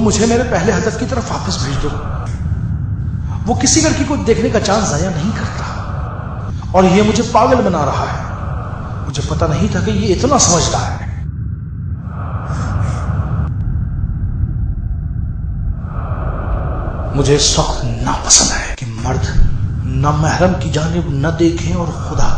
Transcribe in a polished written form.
तुम मुझे मेरे पहले हदफ की तरफ वापस भेज दो। वो किसी लड़की को देखने का चांस जाया नहीं करता और ये मुझे पागल बना रहा है। मुझे पता नहीं था कि ये इतना समझदार है। मुझे इस वक्त नापसंद है कि मर्द न महरम की जानिब न देखें और खुदा